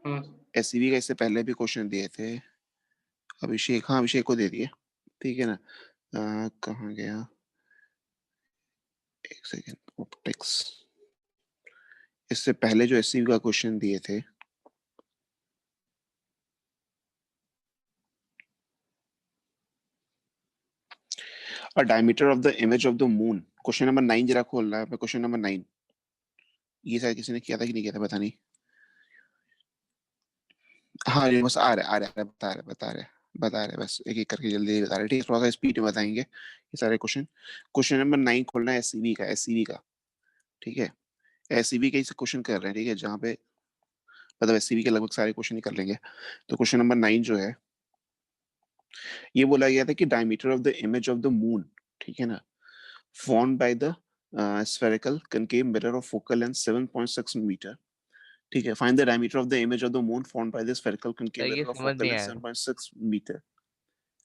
हाँ एससीवी का इससे पहले भी क्वेश्चन दिए थे। अभिषेक, हाँ अभिषेक को दे दिए, ठीक है ना। कहाँ गया, एक सेकेंड, ऑप्टिक्स। इससे पहले जो एससीवी का क्वेश्चन दिए थे, a diameter of the image of the moon, question number 9 जरा खोलना है क्वेश्चन नंबर 9। ये शायद किसी ने किया था कि नहीं किया था, पता नहीं। हाँ ये बस आ रहा है, बस एक एक करके जल्दी बता रहे, ठीक है, थोड़ा सा स्पीड में बताएंगे ये सारे क्वेश्चन। क्वेश्चन नंबर 9 खोलना है एससीवी का, ठीक है। एससीवी के ही क्वेश्चन कर रहे हैं, ठीक है, जहाँ पे मतलब एससीवी के लगभग सारे क्वेश्चन ही कर लेंगे। तो क्वेश्चन नंबर 9 जो है, ये बोला गया था कि diameter of the image of the moon, ठीक है ना, formed by the spherical concave mirror of focal length 7.6 metre, ठीक है। Find the diameter of the image of the moon formed by the spherical concave ये mirror of समझ focal नहीं length आया। 7.6 metre.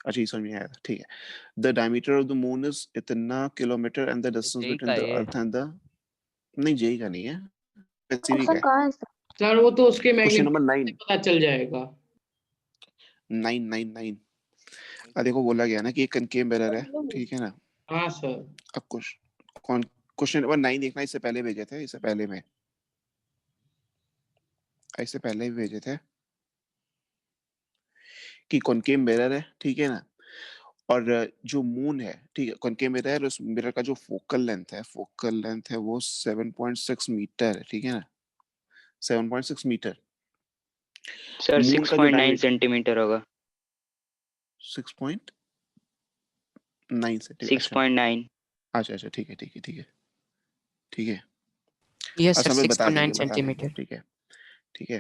अच्छा ये समझ में आया था, ठीक है। The diameter of the moon is इतना किलोमीटर एंड द डिस्टेंस जेई बिटवीन का द ये अर्थ एंड द, नहीं जेई का नहीं है, एससीवी का क्वेश्चन है। कहाँ है सर? सर, वो तो उसके क्वेश्चन नंबर मैग्नीट्यूड से 9, पता चल जाएगा। 9 देखो बोला गया ना कि एक कनकेव मिरर है, ठीक है ना। हाँ सर। अब कौन क्वेश्चन नंबर 9 देखना, इससे पहले भेजे थे, इससे पहले भी भेजे थे कि कॉनकेव मिरर है, ठीक है ना। और जो मून है, ठीक है, कॉनकेव मिरर है, उस मिरर का जो फोकल लेंथ है वो 7.6 मीटर है, ठीक है ना, 7.6 मीटर। सर मून का जो 6.9 डायमीटर सेंटीमीटर होगा। 6.9 सेंटीमीटर, अच्छा 6.9। अच्छा, ठीक है। यस सर, अच्छा मैं बता 6.9 देंगे, सेंटीमीटर। ठीक है।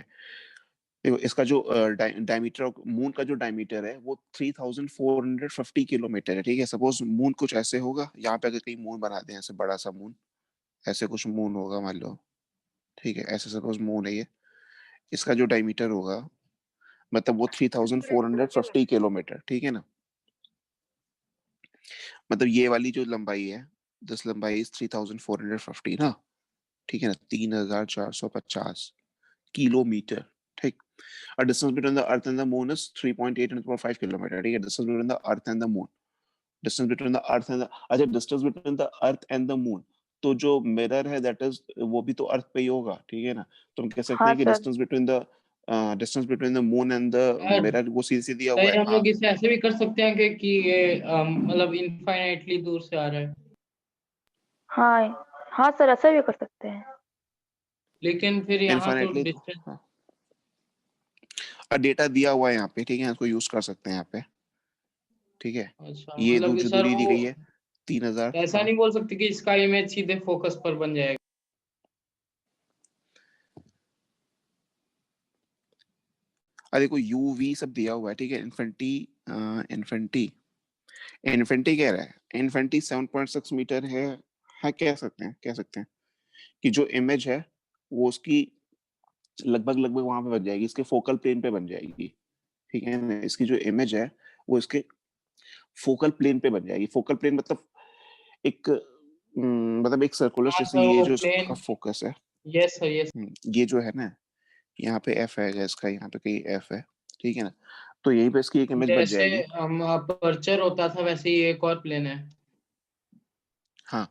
देखो इसका जो डायमीटर ऑफ मून का जो डायमीटर है वो 3450 किलोमीटर है, ठीक है। सपोज मून कुछ ऐसे होगा, यहाँ पे अगर कहीं मून बना दें ऐसे बड़ा सा मून, ऐसे कुछ मून होगा मान लो, ठीक है, ऐसे सपोज मून है ये, इसका जो डायमीटर होगा मतलब वो 3450 किलोमीटर, ठीक है ना। मतलब ये वाली जो लंबाई है, दिस लंबाई इज 3450 ना, ठीक है ना, 3450 किलोमीटर, ठीक। और distance between the earth and the moon is 3.8 into 5 kilometre, ठीक है। Distance between the earth and the moon, distance between the earth and the, अच्छा distance between the earth and the moon, तो जो mirror है that is वो भी तो अर्थ पे ही होगा, ठीक है ना। तो हम कह सकते हाँ हैं कि sir. Distance between the moon and the sir, mirror वो सीधे दिया हुआ सही, है, हम हाँ। लोग इसे ऐसे भी कर सकते हैं कि ये मतलब इनफाइनाइटली दूर से आ रहा है, हाँ हाँ सर, ऐसा भी कर सकते हैं। लेकिन फिर यहाँ तो इनफाइनाइटली, डिस्टेंस। हाँ, और डेटा दिया हुआ है यहाँ पे, ठीक है, इसको यूज कर सकते हैं यहाँ पे, ठीक है। अच्छा, ये मतलब कि जो सर दूरी दी वो गई है 3000, ऐसा हाँ। नहीं बोल सकते कि इसका इमेज सीधे फोकस पर बन जाएगा। अरे देखो यूवी सब दिया हुआ है, ठीक है। इन्फिनिटी कह रहा है, इन्फिनिटी 7.6 मीटर है, हाँ कह सकते हैं कि जो इमेज है वो उसकी लगभग वहां पे बन जाएगी, इसके फोकल प्लेन पे बन जाएगी, ठीक है ना। इसकी जो इमेज है वो इसके फोकल प्लेन पे बन जाएगी। फोकल प्लेन मतलब एक मतलब एक सर्कुलर, हाँ जैसे सर, ये वो जो इसका प्लेन। फोकस है, यस सर, यस। ये जो है ना, यहाँ पे एफ है इसका, यहाँ पे कहीं एफ है, ठीक है ना। तो यहीं पे इसकी एक इमेज बन जैसे जाएगी, अपर्चर होता था वैसे ही एक और प्लेन है। हाँ।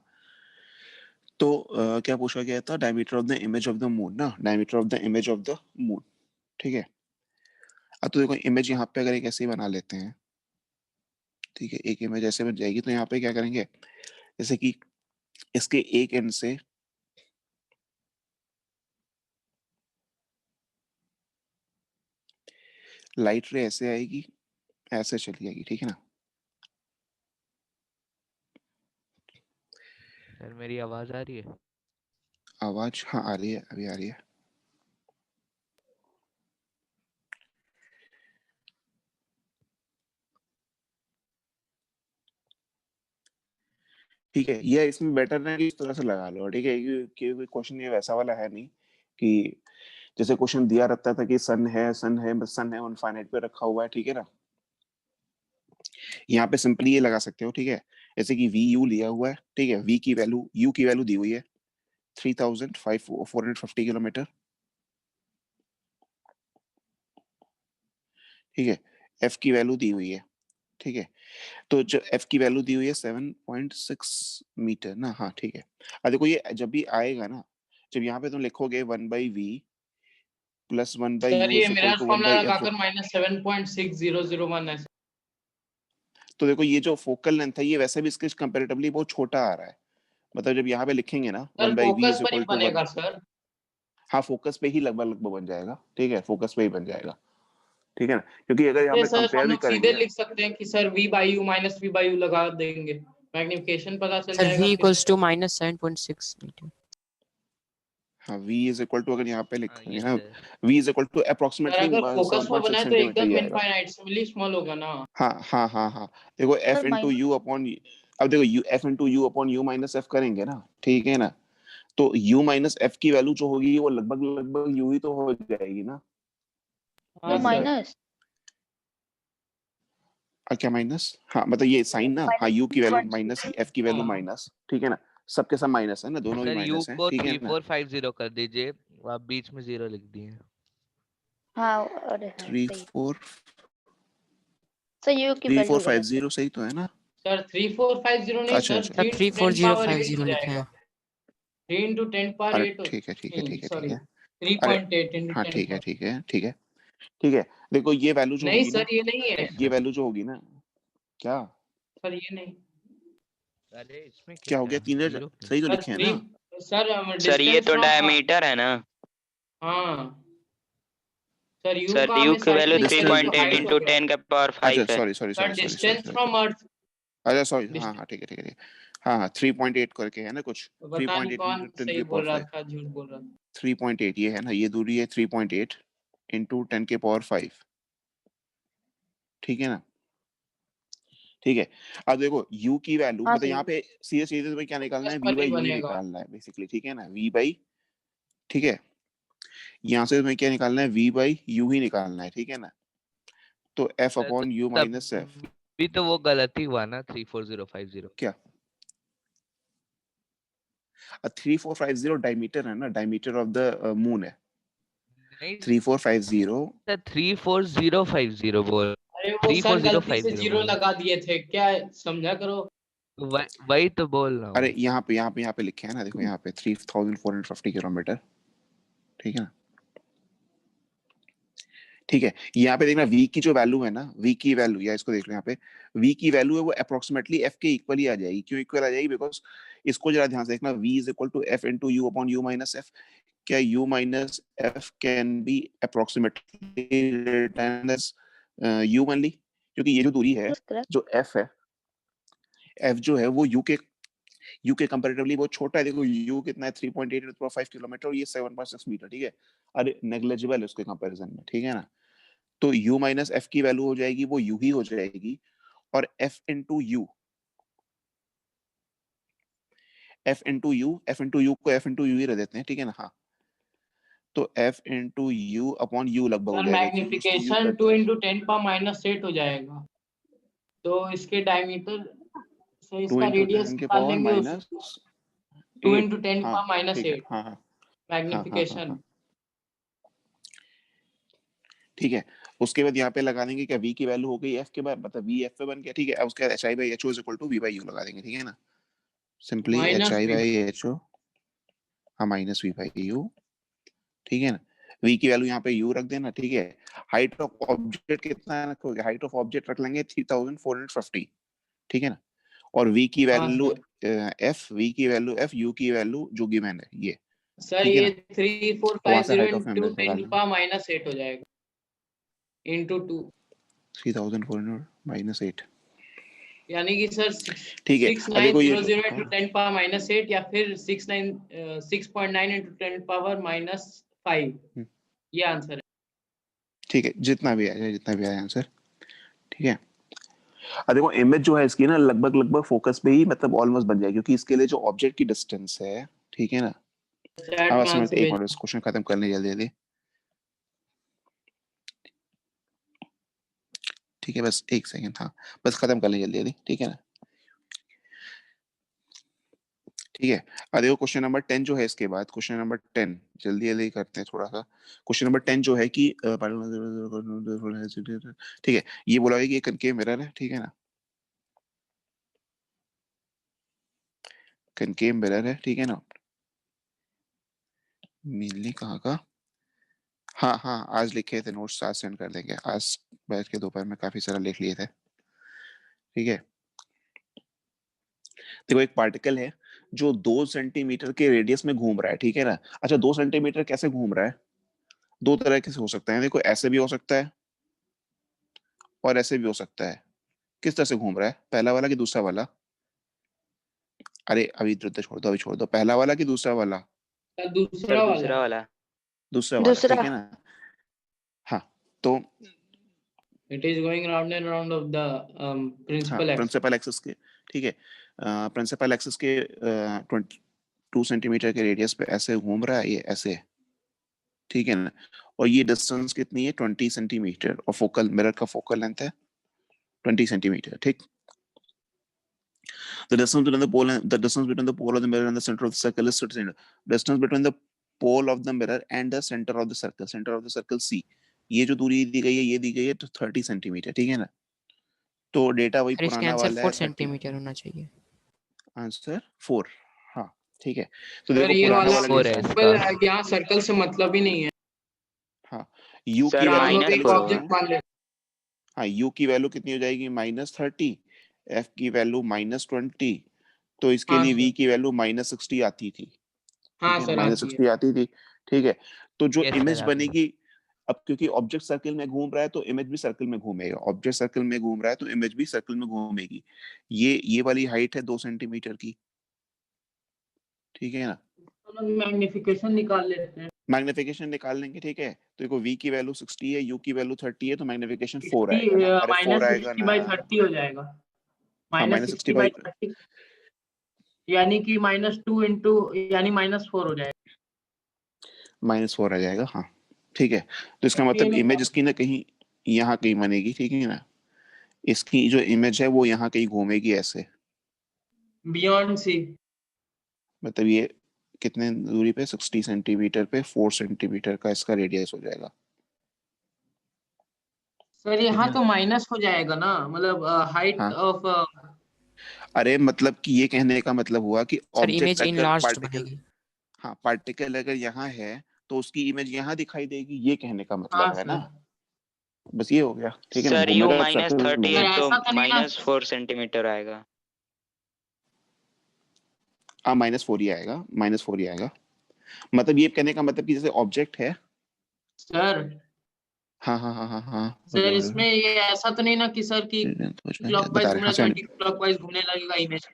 तो क्या पूछा गया था, diameter of the image of the moon ना, diameter of the image of the moon, ठीक है। अब तो देखो इमेज यहाँ पे अगर एक ऐसे ही बना लेते हैं, ठीक है, एक इमेज ऐसे बन जाएगी, तो यहाँ पे क्या करेंगे, जैसे कि इसके एक एंड से लाइट रे ऐसे आएगी, ऐसे चली जाएगी, ठीक है ना। सर मेरी आवाज आ रही है? आवाज हाँ आ रही है, अभी आ रही है। ठीक है, ये इसमें बेटर है कि इस तरह से लगा लो, ठीक है, क्योंकि क्वेश्चन ये वैसा वाला है नहीं कि जैसे क्वेश्चन दिया रहता था कि सन है इनफाइनाइट पे रखा हुआ है, ठीक है ना। यहाँ पे सिंपली ये लगा सकते हो, ठीक है, जैसे कि वी यू लिया हुआ है, ठीक है, वी की वैल्यू, यू की वैल्यू दी हुई है 3450 किलोमीटर, ठीक है, एफ की वैल्यू दी हुई है, ठीक है, तो जो एफ की वैल्यू दी हुई है 7.6 मीटर ना, हाँ ठीक है। अब देखो ये जब भी आएगा ना, जब यहाँ पे तुम लिखोगे 1/v प्लस 1/u सर ये is equal mirror to formula 1/f, लगाकर -7.6001 है। तो देखो ये जो फोकल लेंथ है ये वैसे भी इसके कंपैरेटिवली बहुत छोटा आ रहा है, मतलब जब यहाँ पे लिखेंगे ना सर 1/v फोकस इज पर ही इक्वल टू 1, बनेगा सर। हाँ फोकस पे ही लगभग लगभग बन जाएगा, ठीक है, फोकस पे ही बन जाएगा, ठीक है ना, क्योंकि अगर यहाँ ये पे सर कंपेयर हम भी लोग सीधे करेंगे, लिख सकते हैं कि सर v/u माइनस v/u लगा देंगे, मैग्निफिकेशन पता चल सर v जाएगा फिर। Equals to -7.6 metre. हाँ v इज इक्वल टू, अगर यहाँ पे हाँ लिखेंगे ये ना sir v is equal to sir approximately अगर फोकस पर 7.6 बना है तो सेंटीमीटर ही एकदम आएगा। इनफाइनाइटली स्मॉल होगा ना। हाँ हाँ हाँ हाँ, देखो sir f into U upon, अब देखो u f into U upon U minus f करेंगे ना, ठीक है ना, तो u माइनस f की वैल्यू जो होगी वो लगभग लगभग u ही तो हो जाएगी ना। हाँ सर। माइनस क्या माइनस, हाँ मतलब ये साइन ना, हाँ u की वैल्यू माइनस f की वैल्यू हाँ। माइनस, ठीक है ना, सबके सब माइनस है ना, दोनों ही सर u माइनस है, को ठीक है ना। 3450 कर दीजिए, आप बीच में 0 लिख दिए। हाँ अरे हाँ 3 सही 4 सर यू की 3 वैल्यू 4 5 गलत है 0 सही तो है ना। सर 3450 नहीं अच्छा सर, अच्छा, 3 into 10 पावर 8 हो 34050 लिखे जाएगा। हैं। 3 into 10 पावर अरे 8 ठीक है ठीक है ठीक है ठीक सॉरी है, अरे 3.8 into हाँ 10 ठीक है पावर। ठीक है ठीक है ठीक है, देखो ये वैल्यू जो नहीं होगी ना, सर ये नहीं है, ये वैल्यू जो होगी ना, क्या सर ये नहीं। अरे इसमें क्या हो क्या गया, 3 0 क्यों? सही तो सर लिखे हैं 3 ना। सर सर ये डिस्टेंस तो फ्रॉम, डायमीटर है ना। हाँ सर यू सर का यू हमें की साइड वैल्यू लिखा है, ये तो 3.8 हाइट हो इंटू गया। 10 का पावर अच्छा 5 है। Sorry sorry sir sorry sorry sorry distance sorry, from earth, अच्छा सॉरी, हाँ हाँ ठीक है ठीक है ठीक है, हाँ हाँ 3.8 करके है ना कुछ, पता नहीं 3.8 कौन इंटू 10 सही के बोल पावर रहा 5, था झूठ बोल रहा था। 3.8 ये है ना, ये दूरी है 3.8 इंटू 10 के पावर 5, ठीक है ना, ठीक है। अब देखो u की वैल्यू हाँ मतलब सही यहाँ पे सीधे सीधे तुम्हें क्या निकालना फोकस है, v पर ही बाई यू ही बनेगा। निकालना है बेसिकली, ठीक है ना, v बाई, ठीक है, यहाँ से तुम्हें क्या निकालना है, v बाई यू ही निकालना है, ठीक है ना, तो f सर तो अपॉन यू माइनस f, भी तो वो गलत ही हुआ ना 34050। क्या 3450 डायमीटर है ना, डायमीटर ऑफ द मून है, नहीं 3450, सर 34050 बोल, अरे वो सर गलती से 34050 जीरो बोल, लगा दिए थे क्या, समझा करो। वही तो बोल रहा अरे हूँ। यहाँ पे लिखे है ना, देखो यहाँ पे 3450 किलोमीटर, ठीक है ना, ठीक है, यहाँ पे देखना v की जो वैल्यू है ना, v की वैल्यू, या इसको देख लो यहाँ पे v की वैल्यू है वो अप्रोक्सीमेटली f के इक्वल ही आ जाएगी, क्यों इक्वल आ जाएगी, बिकॉज इसको जरा ध्यान से देखना, v is equal to f into u upon u minus f, क्या u minus f can be approximately written as u only, क्योंकि ये जो दूरी है, करेक्ट जो f है, f जो है वो u के कंपैरेटिवली बहुत छोटा है, देखो u कितना है 3.8 into 5 किलोमीटर और ये 7.6 मीटर, ठीक है, अरे नेग्लिजिबल है उसके कंपैरिजन में, ठीक है ना, तो u माइनस f की वैल्यू हो जाएगी वो u ही हो जाएगी, और f into you, f into you को f इंटू यू ही रह देते हैं, ठीक है ना, हाँ, तो f into U upon you लगभग हो सर जाएगा, क्योंकि उसकी यू मैग्निफिकेशन कट 2 है, into 10 पावर -8 हो जाएगा, तो इसके डायमीटर से 2 इसका इंटू रेडियस 10 के निकाल पावर लेंगे उस माइनस 2 8, into 10 हाँ पावर ठीक है, -8 हाँ हाँ हाँ हाँ हाँ मैग्निफिकेशन। हाँ ठीक है, उसके बाद यहाँ पे लगा देंगे क्या, v की वैल्यू हो गई f के बाद, मतलब v f पे बन गया, ठीक है, अब उसके बाद hi by ho is equal to v by u लगा देंगे, ठीक है ना, simply minus hi v, by ho, हाँ माइनस v बाई u, ठीक है ना, v की वैल्यू यहाँ पे u रख देना, ठीक है, हाइट ऑफ ऑब्जेक्ट कितना रखोगे, हाइट ऑफ ऑब्जेक्ट रख लेंगे 3450, ठीक है ना, और v की हाँ वैल्यू v की वैल्यू f, u की वैल्यू जो गिवन है ये, सर ठीक है ये ना, वहां से 3450 हाइट ऑफ into इमेज 10 निकालना, पावर -8 हो जाएगा into 2, 3400 माइनस 8, यानी कि सर ठीक है, अब देखो ये 6900 into 10 पावर -8 या फिर 6.9 into 10 पावर -5, ये आंसर है। ठीक है, जितना भी आया जितना भी आया आंसर, ठीक है, अब देखो इमेज जो है इसकी ना लगभग लगभग फोकस पे ही मतलब ऑलमोस्ट बन जाएगी, क्योंकि इसके लिए जो ऑब्जेक्ट की डिस्टेंस है, ठीक है ना, चैट अब में एक आंसर मिनट इस क्वेश्चन खत्म करने जल्दी जल्दी, ठीक है, बस एक सेकंड, हाँ बस खत्म कर लें जल्दी जल्दी, ठीक है ना, ठीक है। अब देखो क्वेश्चन नंबर 10 जो है इसके बाद, क्वेश्चन नंबर 10 जल्दी जल्दी करते हैं थोड़ा सा। क्वेश्चन नंबर 10 जो है कि ठीक है, ये बोला है कि ये कनकेव मिरर है, ठीक है ना, कनकेव मिरर है, ठीक है ना। मेनली कहाँ का, हाँ हाँ आज लिखे थे नोट्स, आज सेंड कर देंगे, आज बैठ के दोपहर में काफी सारा लिख लिए थे, ठीक है। देखो एक पार्टिकल है जो 2 सेंटीमीटर के रेडियस में घूम रहा है, ठीक है ना। अच्छा 2 सेंटीमीटर कैसे घूम रहा है, दो तरह के से हो सकता है, देखो ऐसे भी हो सकता है और ऐसे भी हो सकता है। किस तरह से घूम रहा है, पहला वाला कि दूसरा वाला? अरे अभी इधर छोड़ दो, अभी छोड़ दो, पहला वाला कि दूसरा वाला? सर दूसरा वाला। दूसरा वाला। दूसरा वाला, दूसरा। ठीक है ना। हाँ तो It is going round and round of the हाँ principal axis. प्रिंसिपल एक्सिस के, ठीक है, प्रिंसिपल एक्सिस के 22 सेंटीमीटर के रेडियस पे ऐसे घूम रहा है, ये ऐसे, ठीक है ना। और ये डिस्टेंस कितनी है, 20 सेंटीमीटर, और फोकल मिरर का फोकल लेंथ है 20 सेंटीमीटर, ठीक। The distance between the pole and the distance between the pole of the mirror and the center of the circle is 30 centimeter. Distance between the pole of the mirror and the center of the circle C, ये जो दूरी दी गई है ये दी गई है तो 30 centimetre, ठीक है ना। तो डेटा वही सर इसका पुराना आंसर वाला 4 है, 30, सेंटीमीटर होना चाहिए। आंसर 4, हाँ ठीक है। तो सर देखो ये पुराना वाला वाला four डेटा, है सिंपल इसका। है, यहाँ सर्कल से मतलब ही नहीं है। हाँ u सर की यहाँ हम वैल्यू लोग माइनस कितनी एक हो फोर जाएगी, होगा। ऑब्जेक्ट मान लेते हाँ u की वैल्यू कितनी हो जाएगी, -30, f की वैल्यू -20, तो इसके हाँ लिए v सर, की वैल्यू -60 आती थी, ठीक हाँ है ना, सर आती है। -60 आती थी, ठीक है। तो जो Yes, इमेज sir, बनेगी, अब क्योंकि ऑब्जेक्ट सर्कल में घूम रहा है तो इमेज भी सर्कल में घूमेगा, ऑब्जेक्ट सर्कल में घूम रहा है तो इमेज भी सर्कल में घूमेगी। ये वाली हाइट है 2 सेंटीमीटर की, ठीक है ना। मैग्निफिकेशन निकाल लेते हैं। मैग्निफिकेशन निकाल लेंगे, ठीक है। तो देखो v की वैल्यू 60 है, u की वैल्यू 30 है, तो मैग्निफिकेशन 4 आएगा ना, अरे 4 आएगा -60 ना, बाई 30 हो जाएगा। हाँ -60 -60 बाई बाई, 30 यानी कि -2 इंटू यानी -4 हो जाएगा। -4 आ जाएगा, हाँ ठीक है। तो इसका ये मतलब नहीं इमेज इसकी ना कहीं यहाँ कहीं बनेगी, ठीक है ना। इसकी जो इमेज है वो यहाँ कहीं घूमेगी ऐसे, बियॉन्ड सी। मतलब ये कितने दूरी पे, 60 सेंटीमीटर पे 4 सेंटीमीटर का इसका रेडियस हो जाएगा, सर ठीक यहाँ है तो ना। माइनस हो जाएगा ना, मतलब हाइट हाँ ऑफ। अरे मतलब कि ये कहने का मतलब हुआ कि सर ऑब्जेक्ट इमेज अगर इनलार्ज्ड पार्टिकल, बनेगी। हाँ पार्टिकल अगर यहाँ है तो उसकी इमेज यहाँ दिखाई देगी, ये कहने का हाँ मतलब है ना। सर। बस ये हो गया, ठीक है ना, सर यू घूमेगा सर्कल में -30 सर है घूमेगा। तो ऐसा तो नहीं ना, -4 सेंटीमीटर आएगा। हाँ -4 ही आएगा, -4 ही आएगा। मतलब ये कहने का मतलब कि जैसे ऑब्जेक्ट है, सर हाँ हाँ हाँ हाँ हाँ सर इसमें ये ऐसा तो नहीं ना कि सर कि क्लॉकवाइज बता रहे, घूम हाँ रहा है तो एंटी क्लॉकवाइज घूमने लगेगा इमेज।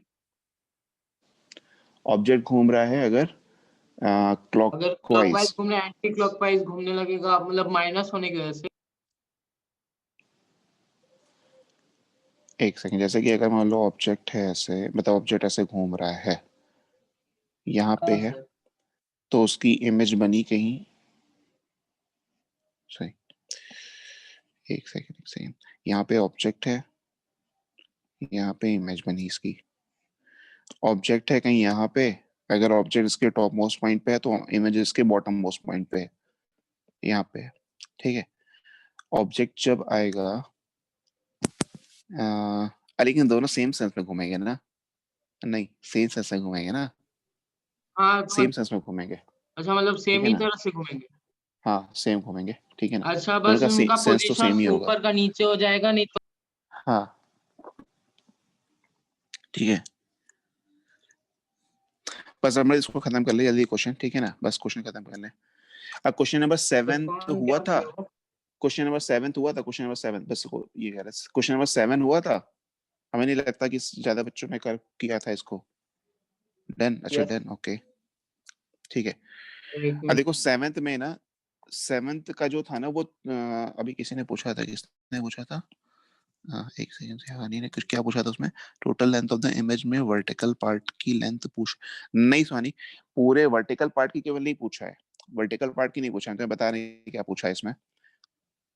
ऑब्जेक्ट घूम रहा है अगर अगर क्लॉकवाइज क्लॉकवाइज, घूम रहा है एंटी क्लॉकवाइज घूमने लगेगा, मतलब माइनस होने की वजह से। एक सेकंड, जैसे कि अगर मान लो ऑब्जेक्ट है ऐसे, मतलब ऑब्जेक्ट ऐसे घूम रहा है, यहाँ पे हाँ है, सर। तो उसकी इमेज बनी कहीं, सही, एक सेकंड, यहाँ पे ऑब्जेक्ट है, यहाँ पे इमेज बनी इसकी, ऑब्जेक्ट है कहीं यहाँ पे, अगर ऑब्जेक्ट इसके टॉप मोस्ट पॉइंट पे है तो इमेज इसके बॉटम मोस्ट पॉइंट पे है, यहाँ पे है, ठीक है। ऑब्जेक्ट जब आएगा, लेकिन दोनों सेम सेंस में घूमेंगे ना, नहीं सेम सेंस में घूमेंगे ना, हाँ सेम सेंस में घूमेंगे, अच्छा, मतलब ठीक सेम है ही ना, तरह से घूमेंगे। हाँ सेम घूमेंगे, ठीक है ना। अच्छा दोनों बस का उनका सेंस तो सेम पोजीशन ही होगा, ऊपर का नीचे हो जाएगा, नहीं तो। हाँ ठीक है। बस हम इसको खत्म कर ले जल्दी क्वेश्चन, ठीक है ना, बस क्वेश्चन खत्म कर ले। अब क्वेश्चन नंबर 7 कौन हुआ क्या था, बोल रहा है? क्वेश्चन नंबर 7 हुआ था, क्वेश्चन नंबर 7 बस ये कह रहा, क्वेश्चन नंबर 7 हुआ था, हमें नहीं लगता कि ज्यादा बच्चों ने कर किया था इसको, डन, अच्छा Yes, डन, ओके ठीक है। एक अब मिनट। देखो 7th में ना, 7th का जो था ना वो अभी किसी ने पूछा था, किसने पूछा था, एक सेकंड से, हानी ने कुछ क्या पूछा था उसमें, total length of the image में वर्टिकल पार्ट की लेंथ पूछ, नहीं सुहानी, पूरे वर्टिकल पार्ट की केवल नहीं पूछा है, वर्टिकल पार्ट की नहीं पूछा है, तो बता रहे हैं क्या पूछा है इसमें,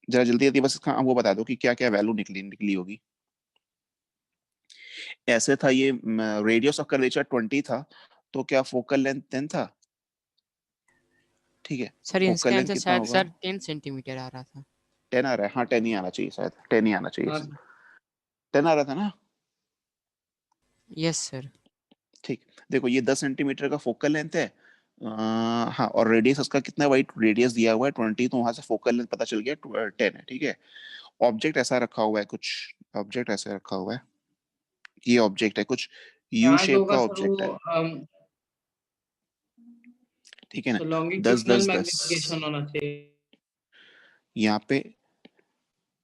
जरा जल्दी जल्दी बस इसका वो बता दो कि क्या क्या वैल्यू निकली निकली होगी। ऐसे था ये, रेडियस ऑफ कर्वेचर 20 था, तो क्या फोकल लेंथ 10 था? ठीक है, सर फोकल इसका लेंथ आंसर कितना शायद होगा? सर 10 सेंटीमीटर आ रहा था। 10 आ रहा है, हाँ 10 ही आना चाहिए, शायद 10 ही आना चाहिए, हाँ सर। 10 आ रहा था ना। Yes sir. ठीक, देखो ये 10 सेंटीमीटर का फोकल लेंथ है। हाँ, और रेडियस उसका कितना है? वाइट रेडियस दिया हुआ है 20, तो वहां से फोकल लेंथ पता चल गया 10 है। ठीक है, ऑब्जेक्ट ऐसा रखा हुआ है, कुछ ऑब्जेक्ट ऐसे रखा हुआ है, ये ऑब्जेक्ट है, कुछ यू यहाँ जो शेप होगा का सर ऑब्जेक्ट है, वो ठीक है ना। 10 लॉन्गिट्यूडनल 10 10 मैग्निफिकेशन होना चाहिए। यहाँ पे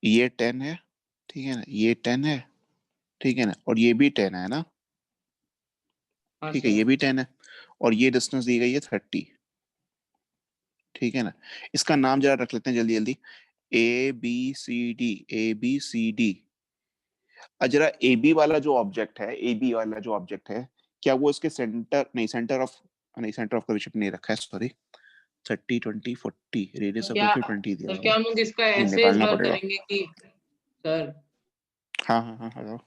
ये 10 है, ठीक है ना, ये 10 है, ठीक है ना, और ये भी 10 है ना, हाँ ठीक है, सर। ये भी 10 है, और ये डिस्टेंस दी गई है 30, ठीक है ना। इसका नाम जरा रख लेते हैं जल्दी जल्दी, A B C D, A B C D. जरा ए बी वाला जो ऑब्जेक्ट है, ए बी वाला जो ऑब्जेक्ट है, क्या वो इसके सेंटर, नहीं सेंटर ऑफ, नहीं सेंटर ऑफ कर्वेचर नहीं रखा है, सॉरी, 30 20 40 रेडियस ऑफ क्या कर्वेचर 20 दिया सर, हुआ क्या है, हम लोग इसका ये ऐसे निकालना सर पड़ेगा। करेंगे कि सर हाँ हाँ हाँ हाँ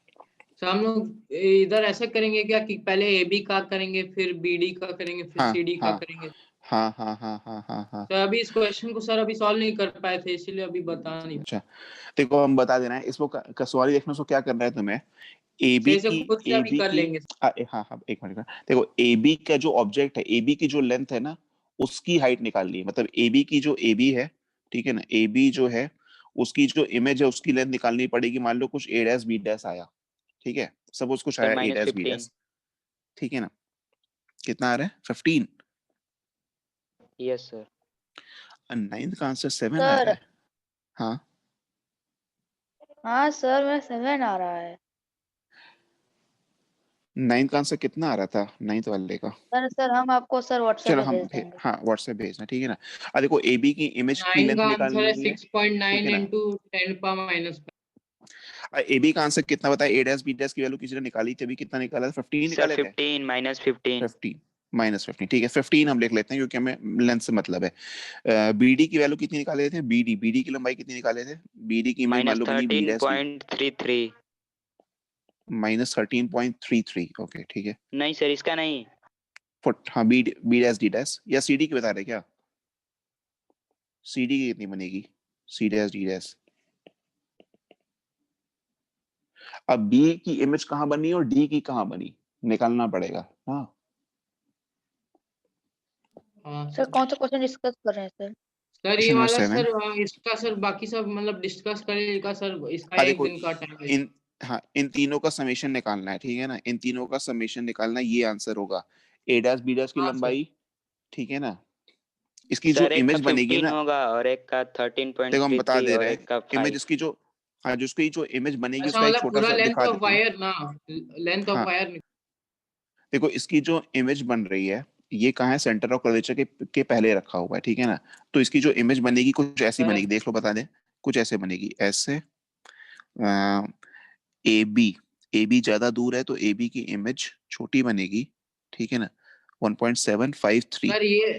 सर हम लोग इधर ऐसा करेंगे क्या कि पहले ए बी का करेंगे, फिर बी डी का करेंगे, फिर हाँ सी डी का हाँ करेंगे? हाँ हाँ हाँ हाँ हाँ हाँ। तो अभी इस क्वेश्चन को सर अभी सॉल्व नहीं कर पाए थे, इसीलिए अभी बता नहीं अच्छा, देखो हम बता दे रहे हैं इसको, सवाल देखना, उसको क्या करना है तुम्हें, ए बी सही से की, खुद से ए अभी बी कर की, लेंगे। हाँ हाँ एक मिनट का, देखो ए बी का जो ऑब्जेक्ट है, ए बी की जो लेंथ है ना, उसकी हाइट निकालनी है, मतलब ए बी की जो ए बी है, ठीक है ना, ए बी जो है उसकी जो इमेज है उसकी लेंथ निकालनी पड़ेगी। मान लो कुछ ए डैश बी डैश आया, ठीक है, सपोज कुछ सर आया ए माइनस डैश बी 15। डैश, ठीक है ना, कितना आ रहा है? 15। Yes sir. नाइन्थ का आंसर 7 आ रहा सर है। हाँ, हाँ सर मैं 7 आ रहा है। नाइन्थ का आंसर कितना आ रहा था नाइन्थ वाले का? सर हम आपको सर व्हाट्सएप चलो पे भेज देंगे। हाँ व्हाट्सएप भेजना, ठीक है ना। देखो ए बी की इमेज की 9 लेंथ का आंसर है निकालनी है, ठीक 6.9 है ना। इंटू 10⁻⁻5। ए बी का आंसर कितना बताया? ए डैश बी डैश की वैल्यू किसी ने निकाली थी, अभी कितना निकाला था? 15 सर निकाले थे। 15 माइनस 15। 15 -15, ठीक है, 15 हम लिख लेते हैं क्योंकि हमें लेंथ से मतलब है। बी डी की वैल्यू कितनी निकाले थे? बी डी की लंबाई कितनी निकाले थे? बी डी की इमेज मान माइनस लो बनी बी डैश की, 13.33। -13.33, ओके ठीक है। नहीं सर इसका नहीं। हाँ B B dash D dash, या सी डी की बता रहे क्या? सी डी की कितनी बनेगी? C dash D dash. अब बी की इमेज कहाँ बनी और डी की कहाँ बनी, निकालना पड़ेगा। हाँ हाँ सर सर। कौन सा क्वेश्चन डिस्कस कर रहे हैं सर? सर ये क्वेश्चन नंबर वाला 7। सर इसका सर बाकी सब मतलब डिस्कस करेगा सर, इसका एक देखो दिन का टाइम है। इन, हाँ इन तीनों का समेशन निकालना है, ठीक है ना, इन तीनों का समेशन निकालना है, ये आंसर होगा। ए डैश बी डैश की हाँ सर। लंबाई, ठीक है ना, इसकी जो सर एक का इमेज बनेगी 15 ना, होगा और एक का देखो हम बता 13.33 दे और रहे हैं, एक का इमेज 5। इसकी जो, हाँ जो उसकी जो इमेज बनेगी अच्छा उसका एक मतलब छोटा पूरा सा लेंथ दिखा ऑफ देते हैं। वायर ना, लेंथ ऑफ हाँ वायर। देखो इसकी जो इमेज बन रही है, ये कहाँ है? सेंटर ऑफ कर्वेचर के पहले रखा हुआ है, ठीक है ना। तो इसकी जो इमेज बनेगी कुछ ऐसी सर बनेगी, देख लो बता दें, कुछ ऐसे बनेगी, ऐसे। ए बी, ए बी ज्यादा दूर है तो ए बी की इमेज छोटी बनेगी, ठीक है ना, 1.753। सर ये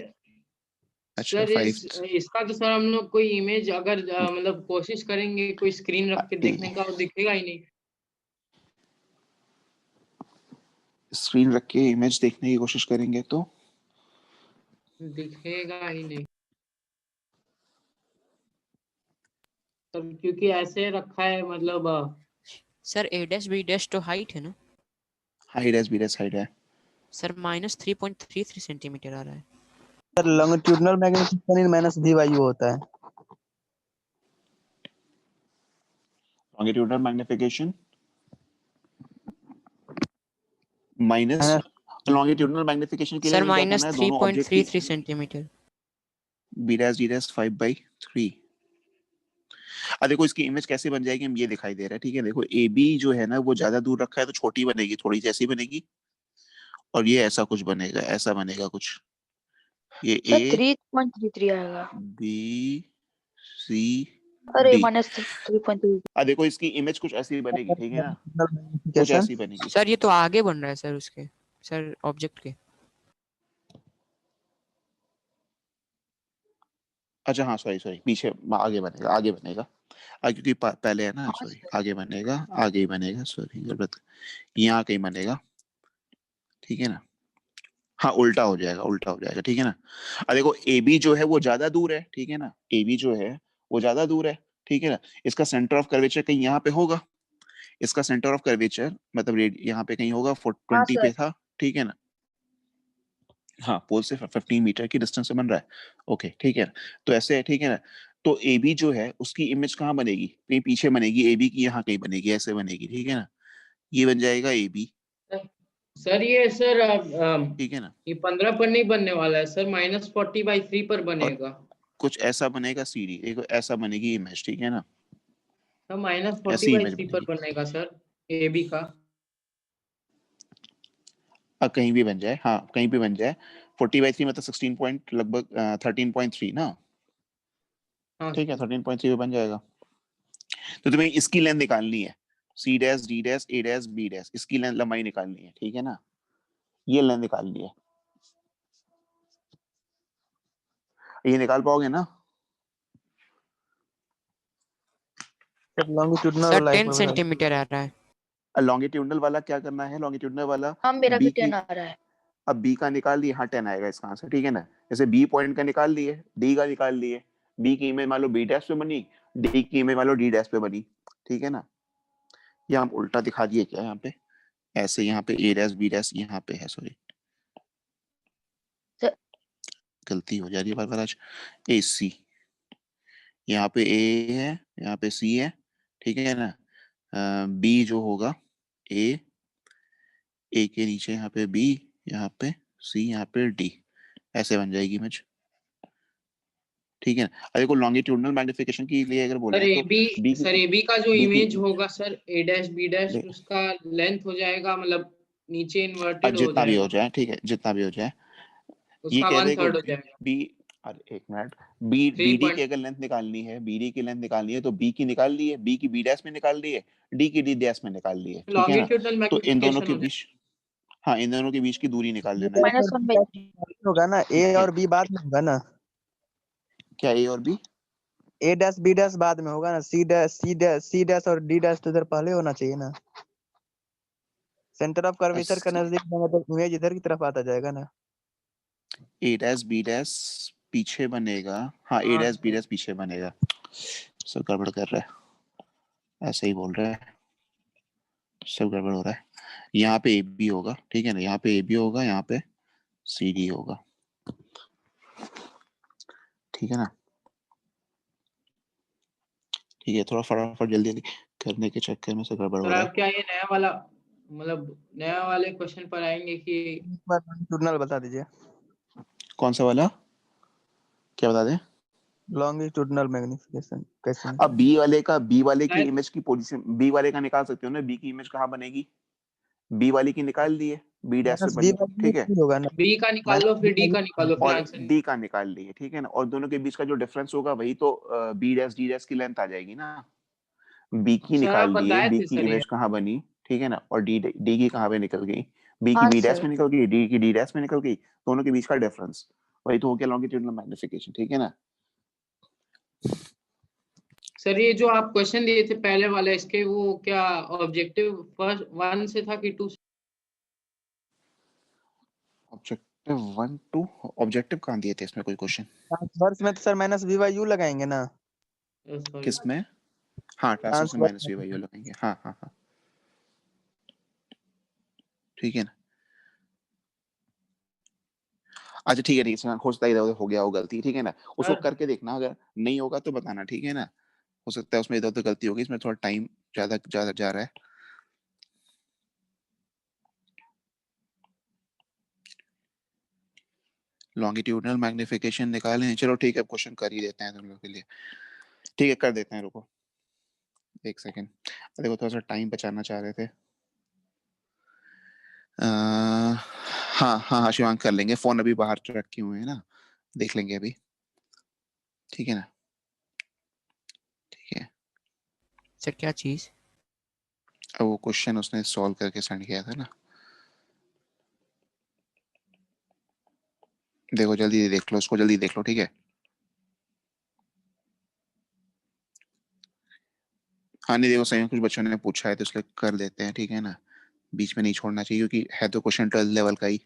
अच्छा सर फाइव, इसका तो सर हम लोग कोई इमेज अगर मतलब कोशिश करेंगे कोई स्क्रीन रख के देखने का, वो दिखेगा ही नहीं। स्क्रीन रख के इमेज देखने की कोशिश करेंगे तो दिखेगा ही नहीं सर, क्योंकि ऐसे रखा है मतलब sir A dash B dash तो हाइट है ना? Height is B dash height है। सर -3.33 सेंटीमीटर आ रहा है। Sir longitudinal magnification in minus V by होता है। Longitudinal magnification minus, longitudinal magnification के लिए सर हमें क्या करना है? दोनों ऑब्जेक्ट की -3.33 centimetre. B dash D dash 5/3। देखो इसकी इमेज कैसे बन जाएगी, हम ये दिखाई दे रहा है, ठीक है, देखो ए बी जो है ना वो ज्यादा दूर रखा है तो छोटी बनेगी, थोड़ी जैसी बनेगी, और ये ऐसा कुछ बनेगा, ऐसा बनेगा कुछ, ये सर ए 3.33 आएगा। बी सी अरे डी। -3.3। देखो इसकी इमेज कुछ ऐसी बनेगी, ठीक है ना, कुछ मैग्निफिकेशन ऐसी बनेगी। सर ये तो आगे बन रहा है सर उसके, सर ऑब्जेक्ट के। अच्छा हाँ सॉरी सॉरी, पीछे आगे बनेगा, आगे बनेगा, क्योंकि पहले है ना, सॉरी आगे बनेगा, आगे ही बनेगा, सॉरी गलत, यहाँ कहीं बनेगा, ठीक है ना, हाँ उल्टा हो जाएगा, उल्टा हो जाएगा, ठीक है ना। अब देखो ए बी जो है वो ज्यादा दूर है, ठीक है ना, ए बी जो है वो ज्यादा दूर है, ठीक है ना। इसका सेंटर ऑफ कर्वेचर कहीं यहाँ पे होगा, इसका सेंटर ऑफ कर्वेचर मतलब यहाँ पे कहीं होगा, 20 पे था, ठीक है ना। हाँ पोल से 15 मीटर की डिस्टेंस से बन रहा है, ओके ठीक है। तो ऐसे है, ठीक है ना। तो ए बी जो है उसकी इमेज कहाँ बनेगी, कहीं पीछे बनेगी, ए बी की यहाँ कहीं बनेगी, ऐसे बनेगी, ठीक है ना। ये बन जाएगा ए बी, सर ये सर ठीक है ना। ये 15 पर नहीं बनने वाला है सर, -40/3 पर और बनेगा। कुछ ऐसा बनेगा सी डी, एक ऐसा बनेगी इमेज, ठीक है ना, तो ऐसी इमेज -40/3 पर बनेगी। बनेगा सर ए बी का। अब कहीं भी बन जाए, हाँ कहीं भी बन जाए, 40/3 मतलब 16 पॉइंट लगभग 13.3 ना, हाँ ठीक है, सर 13.3 पे बन जाएगा। तो तुम्हें इसकी लेंथ निकालनी है, सी डैश डी डैश ए डैश बी डैश, इसकी लेंथ लंबाई निकालनी है, ठीक है ना, ये लेंथ निकालनी है। ये निकाल पाओगे ना। सर लॉन्गिट्यूडनल सर वाला एक 10 बार बता दीजिए। सेंटीमीटर आ रहा है। लॉन्गिट्यूडनल वाला क्या करना है, लॉन्गिट्यूडनल वाला हाँ मेरा भी बी की, 10 आ रहा है। अब बी का निकाल लिए, हाँ 10 आएगा इसका आंसर, ठीक है ना। जैसे बी पॉइंट का निकाल लिए, डी का निकाल लिए, बी की इमेज मान लो बी डैश पे बनी, डी की इमेज मान लो डी डैश पे बनी, ठीक है ना। ये हम उल्टा दिखा दिए क्या यहाँ पे, ऐसे यहाँ पे ए डैश बी डैश यहाँ पे है, सॉरी सर गलती हो जा रही है बार बार आज। ए सी, यहाँ पे ए है, यहाँ पे सी है, ठीक है ना। बी जो होगा ए, ए के नीचे यहाँ पे बी, यहाँ पे सी, यहाँ पे डी, ऐसे बन जाएगी इमेज, ठीक है ना। अगर को लॉन्गिट्यूडनल मैग्निफिकेशन के लिए अगर बोले सर तो बी सर की, ए बी का जो बी की इमेज होगा sir A dash B dash, देख, उसका लेंथ हो जाएगा मतलब नीचे इन्वर्टेड हो जितना भी हो जाएगा, जाए, ठीक है, जितना भी हो जाए, ये उसका कह रहे को 1/3 हो जाएगा बी, अरे एक minute, B three B D की पॉइंट अगर लेंथ निकालनी है, बी डी की लेंथ निकालनी है तो बी की निकाल ली है, बी की बी डैश में निकाल ली है, डी की डी डैश में निकाल ली है, ठीक है ना। लॉन्गिट्यूडनल तो इन दोनों मैग्निफिकेशन के हो बीच, हाँ इन दोनों के बीच की दूरी निकाल ये लेना है, तो सर -1/3। होगा ना, ए ठीक है। और बी बाद में होगा ना, क्या ए और बी, ए डैश बी डैश बाद में होगा ना, सी डैश और डी डैश तो इधर पहले होना चाहिए ना। सेंटर ऑफ कर्वेचर का नजदीक में तो इमेज इधर की तरफ आता जाएगा ना। ए डैश बी डैश पीछे बनेगा, हाँ ए हाँ डैश बी सर डैश पीछे बनेगा, सब गड़बड़ कर रहा है, ऐसे ही बोल रहा है, सब गड़बड़ हो रहा है। यहाँ पे ए बी होगा, ठीक है ना, यहाँ पे ए बी होगा, यहाँ पे सी डी होगा, ठीक है ना। ठीक है, थोड़ा फटाफट जल्दी जल्दी करने के चक्कर में से गड़बड़ हो सर रहा आप है। क्या ये नया वाला मतलब नया वाले क्वेश्चन पर आएंगे कि एक बार लॉन्गिट्यूडनल बता दीजिए। कौन सा वाला, क्या बता दें। लॉन्गिट्यूडनल मैग्निफिकेशन कैसे अब निकालें? बी वाले की शायद इमेज की पोजीशन, बी वाले का निकाल सकते हो ना, बी की इमेज कहाँ बनेगी, बी वाली की निकाल ली है, बी डैश पे माइनस बी बनी, बाई ठीक है, बी होगा ना, बी का निकाल लो माइनस बी फिर डी का निकालो फिर बाई और आंसर। डी का निकाल ली है, ठीक है ना। और दोनों के बीच का जो डिफरेंस होगा वही तो बी डैश डी डैश की लेंथ आ जाएगी ना। बी की सर आप निकाल लिए, बताए बी थे की सर ये। इमेज कहाँ बनी, ठीक है ना, और डी डी की कहाँ पे निकल गई, बी की हाँ बी डैश सर। में निकल गई, डी की डी डैश में निकल गई, दोनों के बीच का डिफरेंस वही तो हो गया लॉन्गिट्यूडनल मैग्निफिकेशन, ठीक है ना। सर ये जो आप क्वेश्चन दिए थे पहले वाले इसके, वो क्या ऑब्जेक्टिव फर्स्ट 1 से था कि 2 से? ऑब्जेक्टिव 1 2, ऑब्जेक्टिव कहाँ दिए थे इसमें कोई क्वेश्चन, ट्रांसवर्स में तो sir minus B by U लगाएंगे ना। सॉरी किसमें, हाँ ट्रांसवर्स में minus V by transverse U लगाएंगे, हाँ हाँ हाँ, ठीक है ना। अच्छा ठीक है, ठीक है, हो सकता है इधर उधर हो गया हो गलती, ठीक है ना, उसको सर करके देखना, अगर नहीं होगा तो बताना, ठीक है ना। हो सकता है उसमें इधर उधर गलती होगी, इसमें थोड़ा टाइम ज्यादा ज्यादा जा रहा है। लॉन्गिट्यूडनल मैग्निफिकेशन निकाले हैं, चलो ठीक है, क्वेश्चन कर ही देते हैं तुम लोग के लिए, ठीक है कर देते हैं, रुको एक सेकेंड, देखो थोड़ा सा टाइम बचाना चाह रहे थे। हाँ हाँ हाँ शिवांग कर लेंगे, फोन अभी बाहर रखे हुए हैं ना, देख लेंगे अभी, ठीक है ना, ठीक है। सर क्या चीज? अब वो क्वेश्चन उसने सॉल्व करके सेंड किया था ना, देखो जल्दी देख लो उसको, जल्दी देख लो, ठीक है। हाँ नहीं देखो सही में कुछ बच्चों ने पूछा है तो इसलिए कर देते हैं, ठीक है ना, बीच में नहीं छोड़ना चाहिए क्योंकि है तो क्वेश्चन 12 लेवल का ही,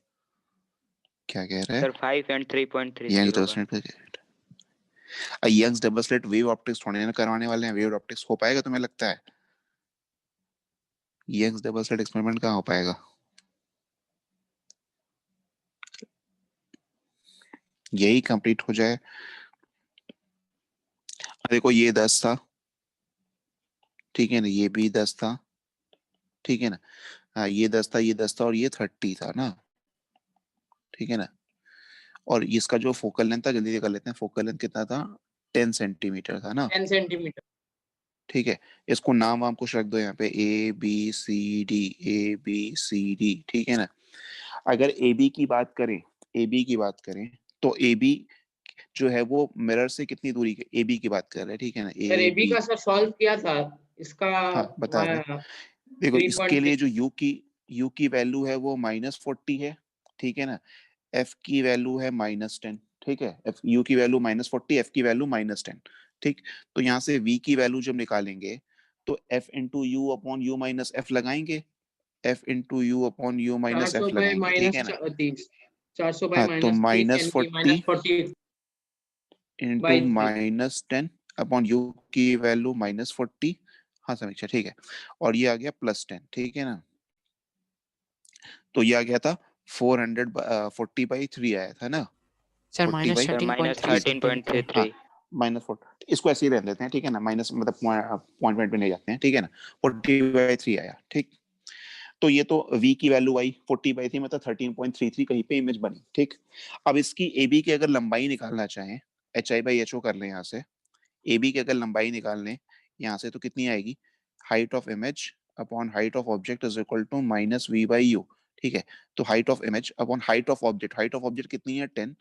क्या कह रहा है? सर 5 and 3.33 यंग्स डबल होगा। स्लिट पे Young's double slit wave optics थोड़ी ना करवाने वाले हैं। वेव ऑप्टिक्स हो पाएगा तुम्हें लगता है? यंग्स डबल स्लिट एक्सपेरिमेंट कहाँ हो पाएगा? यही कंप्लीट हो जाए। देखो ये 10 था, ठीक है ना, ये भी 10 था, ठीक है ना, हाँ ये 10 था, ये 10 था और ये 30 था ना, ठीक है ना। और इसका जो फोकल लेंथ था, जल्दी से कर लेते हैं, फोकल लेंथ कितना था? 10 सेंटीमीटर था ना, 10 सेंटीमीटर। ठीक है। इसको नाम वाम कुछ रख दो यहाँ पे, A B C D, A B C D, ठीक है ना। अगर ए बी की बात करें, ए बी की बात करें तो ए बी जो है वो मिरर से कितनी दूरी के, ए बी की बात कर रहे हैं, ठीक है ना, सर ए एबी बी। का सर सॉल्व किया था इसका। हाँ बता रहे हैं। देखो इसके 3.3। लिए जो यू की वैल्यू है वो -40 है, ठीक है ना। एफ की वैल्यू है -10, ठीक है। एफ यू की वैल्यू -40, एफ की वैल्यू -10, ठीक। तो यहाँ से वी की वैल्यू जब निकालेंगे तो F into U upon U minus F लगाएंगे, F into U upon U minus 400 F by लगाएंगे, ठीक है ना। -30, 400 बाय हाँ तो -30 यानी कि -40 -40 इंटू बाय 3। -10 अपॉन यू की वैल्यू -40। हाँ समीक्षा, ठीक है। और ये आ गया +10, ठीक है ना। तो ये आ गया था 440/3 आया था ना, सर 40 बाई सर -13.3 सेंटीमीटर। हाँ -4, इसको ऐसे ही रहने देते हैं, ठीक है ना, माइनस मतलब पॉइंट पे नहीं जाते हैं, ठीक है ना। 40/3 आया, ठीक। तो ये तो v की वैल्यू आई 40/3, मतलब 13.33 कहीं पे इमेज बनी, ठीक। अब इसकी ab की अगर लंबाई निकालना चाहें, hi/ho कर लें यहाँ से, ab की अगर लंबाई निकाल लें यहाँ से तो कितनी आएगी? Height of image upon height of object is equal to -v/u, ठीक है। तो height of image upon height of object, height of object कितनी है? 10,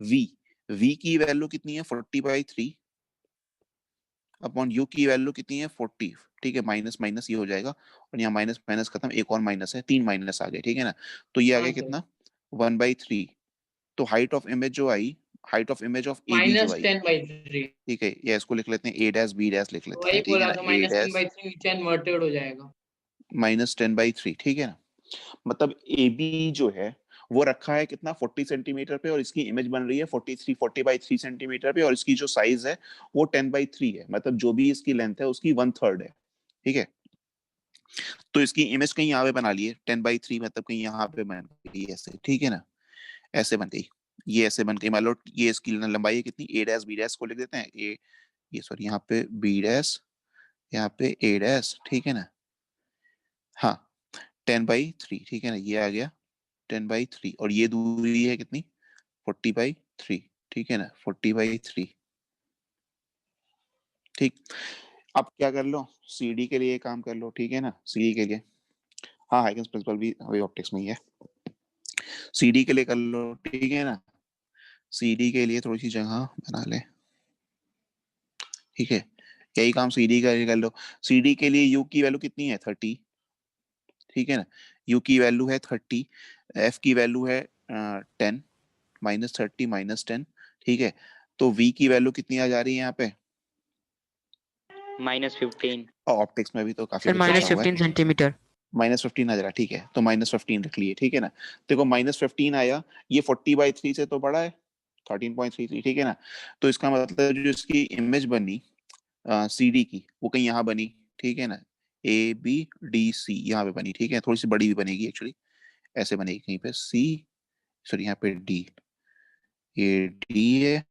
v की वैल्यू कितनी है? 40/3 अपॉन u की वैल्यू कितनी है? 40, ठीक है। माइनस माइनस ये हो जाएगा और यहाँ माइनस माइनस खत्म, एक और माइनस है, 3 माइनस आ गए, ठीक है ना। तो ये आ गया हाँ सर, कितना? 1/3। तो हाइट ऑफ इमेज जो आई, height of image of A B जो आई, -10/3। ठीक है, या इसको लिख लेते हैं ए डैश बी डैश लिख लेते वही हैं, ठीक है बोला ना, था, ए डैश -10/3 नीचे इन्वर्टेड हो जाएगा। -10/3, ठीक है ना। मतलब ए बी जो है वो रखा है कितना? 40 सेंटीमीटर पे, और इसकी इमेज बन रही है 40/3 सेंटीमीटर पे, और इसकी जो साइज है वो 10/3 है, मतलब जो भी इसकी लेंथ है उसकी 1/3 है, ठीक है। तो इसकी इमेज कहीं यहाँ पे बना ली है 10/3, मतलब कहीं यहाँ पे बन गई ऐसे, ठीक है ना, ऐसे बन गई, ये ऐसे बन गई। मान लो ये इसकी लंबाई है कितनी? ए डैश बी डैश को लिख देते हैं, ए ये सॉरी यहाँ पे बी डैश, यहाँ पे ए डैश, ठीक है ना। हाँ 10/3, ठीक है ना, ये आ गया 10/3, और ये दूरी है कितनी? 40/3, ठीक है ना, 40/3, ठीक। अब क्या कर लो, सीडी के लिए काम कर लो, ठीक है ना, सीडी के लिए, हाँ हाइगन्स प्रिंसिपल भी वही ऑप्टिक्स में ही है, सीडी के लिए कर लो, ठीक है ना। सीडी के लिए थोड़ी सी जगह बना ले, ठीक है, यही काम सीडी का कर लो। सीडी के लिए यू की वैल्यू कितनी है? 30, ठीक है ना, यू की वैल्यू है 30, एफ की वैल्यू है 10, -30 -10, ठीक है। तो वी की वैल्यू कितनी आ जा रही है यहाँ पे? -15। ऑप्टिक्स में भी तो काफी सर कुछ लिखा हुआ है। -15 सेंटीमीटर। -15 आ जा रहा है, ठीक है, तो -15 रख लिए, ठीक है ना। देखो -15 आया, ये 40/3 से तो बड़ा है, 13.33, ठीक है ना। तो इसका मतलब जो इसकी इमेज बनी सी डी की, वो कहीं यहाँ बनी, ठीक है ना, ए बी डी सी यहाँ पे बनी, ठीक है, थोड़ी सी बड़ी भी बनेगी एक्चुअली, ऐसे बनेगी कहीं पे सी, सॉरी यहाँ पे डी, ये डी है,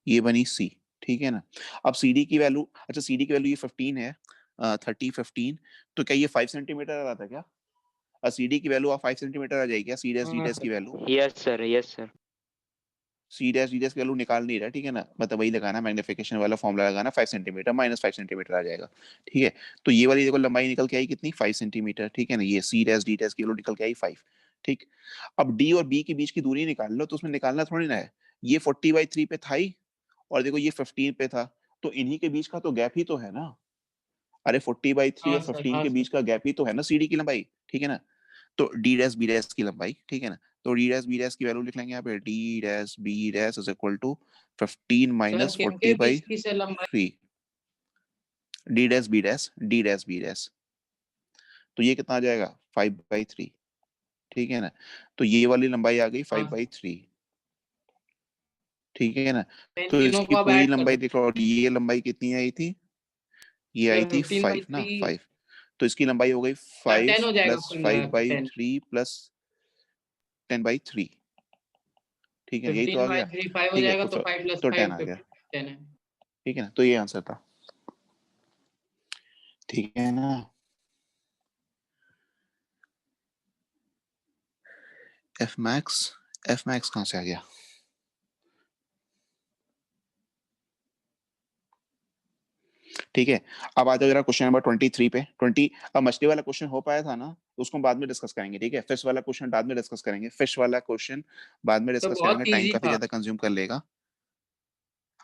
ये बनी सी, ठीक है ना। अब सी डी की वैल्यू, अच्छा सी डी की वैल्यू ये 15 है, 30 15, तो क्या ये 5 सेंटीमीटर आ रहा था क्या? सी डी की वैल्यू आप 5 सेंटीमीटर आ जाएगी क्या? सी डैश डी हाँ डैश की sir. Value, yes sir, yes sir. C dash D dash की वैल्यू निकाल नहीं रहा, ठीक है ना, मतलब वही लगाना, मैग्निफिकेशन वाला फॉर्मूला लगाना, 5 सेंटीमीटर -5 सेंटीमीटर आ जाएगा, ठीक है। तो ये वाली देखो लंबाई निकल के आई कितनी? 5 सेंटीमीटर, ठीक है ना, ये सी डैश डी डैश की वैल्यू निकल के आई 5, ठीक। अब डी और बी के बीच की दूरी निकाल लो, तो उसमें निकालना थोड़ी ना है, ये 40/3 पे था ही, और देखो ये 15 पे था, तो इन्हीं के बीच का तो गैप ही तो है ना। अरे 40/3 हाँ और सर, 15 हाँ के सर। बीच का गैप ही तो है ना सीडी की लंबाई, ठीक है ना। तो डी डैश बी डैश की लंबाई, ठीक है ना, तो डी डैश बी डैश की वैल्यू लिख लेंगे यहाँ पे, D dash B dash is equal to 15 sir - किनके बीच की 40/3, से लंबाई? D dash B dash, D dash B dash, तो ये कितना आ जाएगा? 5/3, ठीक है ना। तो ये वाली लंबाई आ गई हाँ 5/3, ठीक है ना। इन तो तीनों इसकी को अब पूरी ऐड कर लंबाई दो देखो, और ये लंबाई कितनी आई थी, ये आई सर थी 15/3 5 ना, 5। तो इसकी लंबाई हो गई 5 10 हो जाएगा प्लस कुल मिला के 10 5/3 प्लस 10/3, ठीक है, यही तो आ गया। 15/3 5 हो ठीक है, जाएगा तो 5 + तो 10 5 आ गया, 10 है। ठीक है ना। तो ये आंसर था, ठीक है ना। एफ मैक्स कहाँ से आ गया? ठीक है, अब आ जाओ जरा क्वेश्चन नंबर 23 पे। 20 अब मछली वाला क्वेश्चन हो पाया था ना, तो उसको बाद में डिस्कस करेंगे, ठीक है। फिश वाला क्वेश्चन बाद में डिस्कस करेंगे, फिश वाला क्वेश्चन बाद में तो डिस्कस बहुत करेंगे, टाइम इजी काफी था। ज्यादा कंज्यूम कर लेगा।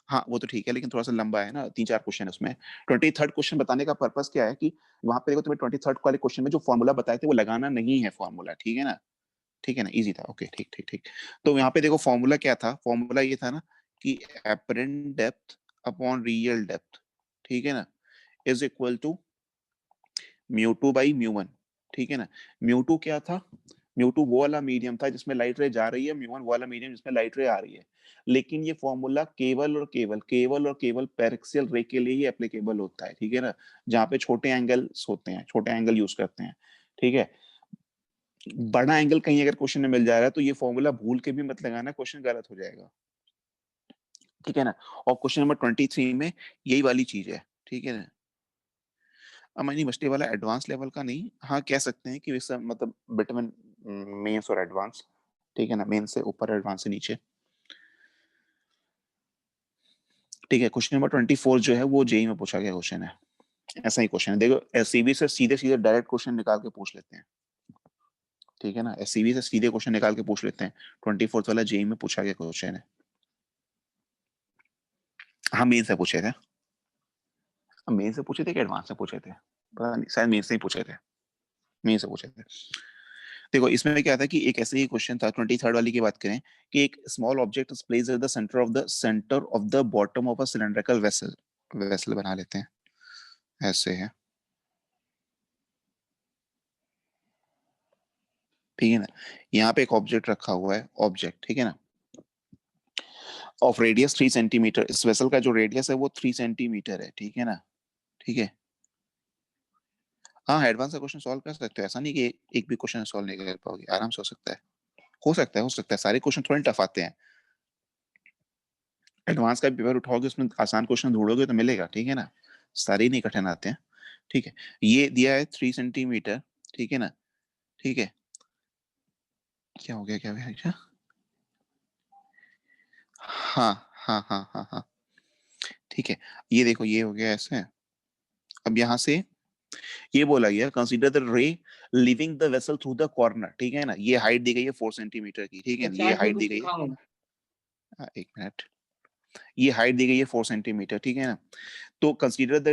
हाँ वो तो ठीक है, लेकिन थोड़ा सा लंबा है ना, 3-4 क्वेश्चन उसमें। 23rd क्वेश्चन बताने का पर्पस क्या है कि वहां पे देखो तुम्हें 23rd वाले क्वेश्चन में जो फॉर्मूला बताए थे वो लगाना नहीं है फॉर्मूला, ठीक है ना, ठीक है ना, इजी था, ओके, ठीक ठीक ठीक। तो यहाँ पे देखो फॉर्मूला क्या था, फॉर्मूला ये था ना कि apparent depth upon real depth, ठीक है ना, इज इक्वल टू μ2 बाई μ1, ठीक है ना। μ2 क्या था, μ2 वो वाला मीडियम था जिसमें लाइट रे जा रही है, μ1 वो वाला मीडियम जिसमें लाइट रे आ रही है। लेकिन ये फॉर्मूला केवल और केवल पैरेक्सियल रे के लिए ही एप्लीकेबल होता है, ठीक है ना, जहाँ पे छोटे एंगल्स होते हैं, छोटे एंगल यूज करते हैं, ठीक है। बड़ा एंगल कहीं अगर क्वेश्चन में मिल जा रहा है तो ये फॉर्मूला भूल के भी मत लगाना, क्वेश्चन गलत हो जाएगा, ठीक है ना। और क्वेश्चन नंबर 23 में यही वाली चीज है, ठीक है ना। अमानी मछली वाला एडवांस लेवल का नहीं, हाँ कह सकते हैं कि वैसा मतलब बिटवीन मेंस और एडवांस, ठीक है ना, मेन से ऊपर एडवांस से नीचे, ठीक है। क्वेश्चन नंबर 24 जो है वो जेई में पूछा गया क्वेश्चन है, ऐसा ही क्वेश्चन है, देखो एससीबी से सीधे सीधे डायरेक्ट क्वेश्चन निकाल के पूछ लेते हैं, ठीक है ना, एससीबी से सीधे क्वेश्चन निकाल के पूछ लेते हैं। 24th वाला जेई में पूछा गया क्वेश्चन है, हाँ मेन से पूछे थे, मेन से पूछे थे कि एडवांस से पूछे थे, पता नहीं, शायद मेन से ही पूछे थे, मेन से पूछे थे। देखो इसमें क्या था कि एक ऐसे ही क्वेश्चन था, 23rd वाली की बात करें कि एक small object is placed at the centre of the bottom of a cylindrical vessel बना लेते हैं, ऐसे है, ठीक है ना। यहाँ पे एक ऑब्जेक्ट रखा हुआ है, ऑब्जेक्ट, ठीक है ना, ऑफ रेडियस 3 सेंटीमीटर, इस वेसल का जो रेडियस है वो 3 सेंटीमीटर है, ठीक है ना, ठीक है। हाँ एडवांस का क्वेश्चन सॉल्व कर सकते हो, ऐसा नहीं कि एक भी क्वेश्चन सॉल्व नहीं कर पाओगे, आराम से हो सकता है, हो सकता है, सारे क्वेश्चन थोड़े टफ आते हैं। एडवांस का पेपर उठाओगे उसमें आसान क्वेश्चन ढूंढोगे तो मिलेगा, ठीक है ना, सारे नहीं कठिन आते हैं, ठीक है। ये दिया है 3 सेंटीमीटर, ठीक है ना, ठीक है। क्या हो गया, क्या हो गया, हाँ हाँ हाँ हाँ हाँ, ठीक है। ये देखो ये हो गया ऐसे, अब यहाँ से ये बोला गया कंसीडर द रे living the vessel through the corner, ठीक है ना, ये हाइट दी गई है 4 सेंटीमीटर की, ठीक है ना, ये हाइट दी गई है, एक मिनट, ये हाइट दी गई है 4 सेंटीमीटर, ठीक है ना। तो consider the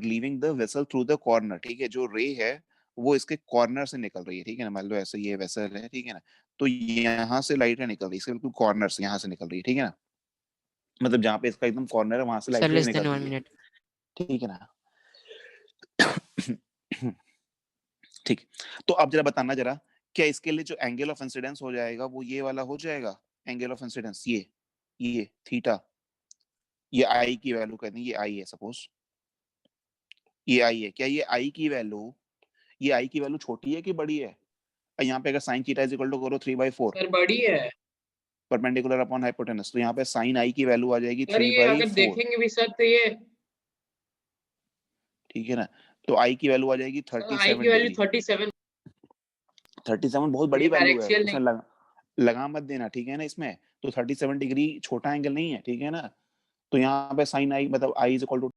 leaving the vessel through the corner, ठीक है, जो रे है वो इसके कॉर्नर से निकल रही है, ठीक है ना, मान लो ऐसे ये वेसल है, ठीक है ना, तो यहाँ से लाइट निकल रही है, इसके बिल्कुल कॉर्नर से यहाँ से निकल रही है, ठीक है ना, मतलब जहाँ पे इसका एकदम कॉर्नर है वहां से सर लाइट लेस निकल देन 1 रही है, मिनट। ठीक है ना। ठीक, तो अब जरा बताना जरा, क्या इसके लिए जो एंगल ऑफ इंसिडेंस हो जाएगा वो ये वाला हो जाएगा, एंगल ऑफ इंसिडेंस, ये थीटा, ये आई की वैल्यू कहते हैं, ये आई है सपोज, ये आई है, क्या ये आई की वैल्यू, ये आई की वैल्यू छोटी है कि बड़ी है? यहाँ पे अगर sin theta is equal to करो 3/4 सर बड़ी है परपेंडिकुलर अपॉन हाइपोटेनस, तो यहाँ पे sin आई की वैल्यू आ जाएगी सर, ये अगर 3/4, देखेंगे भी सर तो ये ठीक है ना, तो आई की वैल्यू आ जाएगी सर आई की 37 वैल्यू डिग्री, 37, 37 बहुत बड़ी ये वैल्यू है, पैरेक्सियल उसमें नहीं। लगा मत देना, ठीक है ना, इसमें तो 37 डिग्री छोटा एंगल नहीं है, ठीक है ना। तो यहाँ पे sin आई मतलब आई इज इक्वल टू